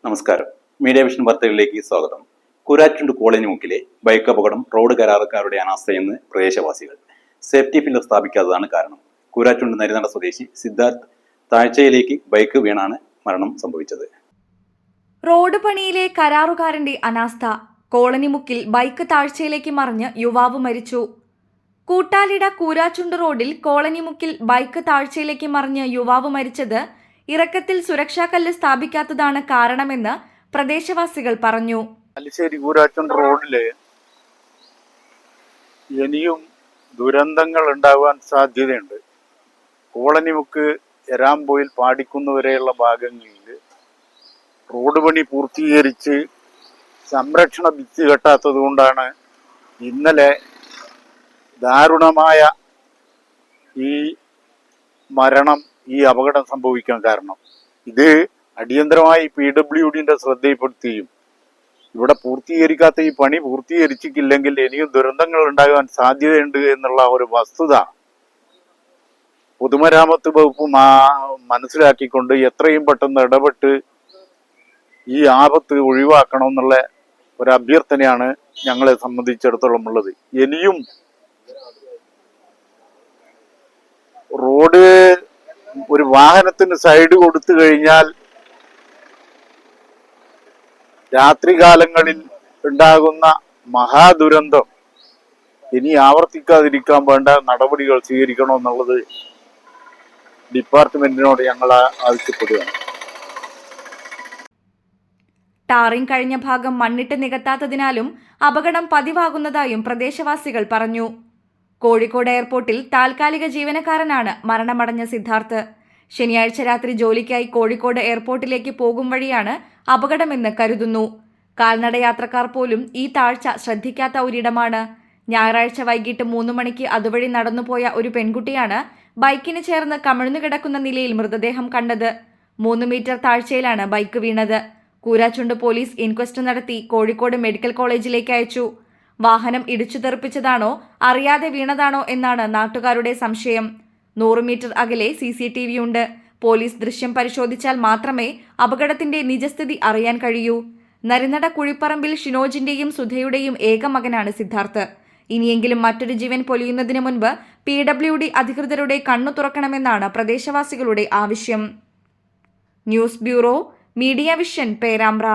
നമസ്കാരം. Media vision വാർത്തകളിലേക്ക് സ്വാഗതം. കൂരാച്ചുണ്ട് കോളനി മുക്കിലെ ബൈക്ക് അപകടം റോഡ് കരാറുകാരുടെ അനാസ്ഥയെന്ന് പ്രദേശവാസികൾ. സേഫ്റ്റി പില്ലർ സ്ഥാപിക്കാത്തതാണ് കാരണം. കൂരാച്ചുണ്ട് നരിനട സ്വദേശി സിദ്ധാർത്ഥ് താഴ്ചയിലേക്ക് ബൈക്ക് വീണാണ് മരണം സംഭവിച്ചത്. റോഡ് പണിയിലെ കരാറുകാരന്റെ അനാസ്ഥ. കോളനി മുക്കിൽ ബൈക്ക് താഴ്ചയിലേക്ക് മറിഞ്ഞ് യുവാവ് മരിച്ചു. കൂട്ടാലിട കൂരാച്ചുണ്ട് റോഡിൽ കോളനി മുക്കിൽ ബൈക്ക് താഴ്ചയിലേക്ക് മറിഞ്ഞ് യുവാവ് മരിച്ചത് ഇറക്കത്തിൽ സുരക്ഷാ കല്ല് സ്ഥാപിക്കാത്തതാണ് കാരണമെന്ന് പ്രദേശവാസികൾ പറഞ്ഞു. അലിശ്ശേരി കൂരാച്ചുണ്ട് റോഡില് ഇനിയും ദുരന്തങ്ങൾ ഉണ്ടാവാൻ സാധ്യതയുണ്ട്. കോളനിമുക്ക് എരാമ്പോയിൽ പാടിക്കുന്നുവരെയുള്ള ഭാഗങ്ങളിൽ റോഡ് പണി പൂർത്തീകരിച്ച് സംരക്ഷണ ഭിത്തി കെട്ടാത്തത് കൊണ്ടാണ് ഇന്നലെ ദാരുണമായ ഈ മരണം, ഈ അപകടം സംഭവിക്കാൻ കാരണം. ഇത് അടിയന്തരമായി PWDന്റെ ശ്രദ്ധയിൽപ്പെടുത്തുകയും ഇവിടെ പൂർത്തീകരിക്കാത്ത ഈ പണി പൂർത്തീകരിച്ചിട്ടില്ലെങ്കിൽ ഇനിയും ദുരന്തങ്ങൾ ഉണ്ടാകാൻ സാധ്യതയുണ്ട് എന്നുള്ള ഒരു വസ്തുത പൊതുമരാമത്ത് വകുപ്പ് മനസ്സിലാക്കിക്കൊണ്ട് എത്രയും പെട്ടെന്ന് ഇടപെട്ട് ഈ ആപത്ത് ഒഴിവാക്കണം എന്നുള്ള ഒരു അഭ്യർത്ഥനയാണ് ഞങ്ങളെ സംബന്ധിച്ചിടത്തോളം ഉള്ളത്. ഇനിയും റോഡ് ഒരു വാഹനത്തിന് സൈഡ് കൊടുത്തു കഴിഞ്ഞാൽ രാത്രികാലങ്ങളിൽ ഉണ്ടാകുന്ന മഹാദുരന്തം ഇനി ആവർത്തിക്കാതിരിക്കാൻ വേണ്ട നടപടികൾ സ്വീകരിക്കണമെന്നുള്ളത് ഡിപ്പാർട്ട്മെന്റിനോട് ഞങ്ങൾ ആവശ്യപ്പെടുകയാണ്. ടാറിംഗ് കഴിഞ്ഞ ഭാഗം മണ്ണിട്ട് നികത്താത്തതിനാലും അപകടം പതിവാകുന്നതായും പ്രദേശവാസികൾ പറഞ്ഞു. കോഴിക്കോട് എയർപോർട്ടിൽ താൽക്കാലിക ജീവനക്കാരനാണ് മരണമടഞ്ഞ സിദ്ധാർത്ഥ്. ശനിയാഴ്ച രാത്രി ജോലിക്കായി കോഴിക്കോട് എയർപോർട്ടിലേക്ക് പോകും വഴിയാണ് അപകടമെന്ന് കരുതുന്നു. കാൽനട യാത്രക്കാർ പോലും ഈ താഴ്ച ശ്രദ്ധിക്കാത്ത ഒരിടമാണ്. ഞായറാഴ്ച വൈകിട്ട് 3 മണിക്ക് അതുവഴി നടന്നുപോയ ഒരു പെൺകുട്ടിയാണ് ബൈക്കിന് ചേർന്ന് കമിഴ്ന്നു കിടക്കുന്ന നിലയിൽ മൃതദേഹം കണ്ടത്. 3 മീറ്റർ താഴ്ചയിലാണ് ബൈക്ക് വീണത്. കൂരാച്ചുണ്ട് പോലീസ് ഇൻക്വസ്റ്റ് നടത്തി കോഴിക്കോട് മെഡിക്കൽ കോളേജിലേക്ക് അയച്ചു. വാഹനം ഇടിച്ചു തെറിപ്പിച്ചതാണോ അറിയാതെ വീണതാണോ എന്നാണ് നാട്ടുകാരുടെ സംശയം. 100 മീറ്റർ അകലെ CCTV ഉണ്ട്. പോലീസ് ദൃശ്യം പരിശോധിച്ചാൽ മാത്രമേ അപകടത്തിന്റെ നിജസ്ഥിതി അറിയാൻ കഴിയൂ. നരിനട കുഴിപ്പറമ്പിൽ ഷിനോജിന്റെയും സുധയുടെയും ഏക മകനാണ് സിദ്ധാർത്ഥ്. ഇനിയെങ്കിലും മറ്റൊരു ജീവൻ പൊലിയുന്നതിന് മുൻപ് PWD അധികൃതരുടെ കണ്ണു തുറക്കണമെന്നാണ് പ്രദേശവാസികളുടെ ആവശ്യം. News bureau, media vision, Perambra.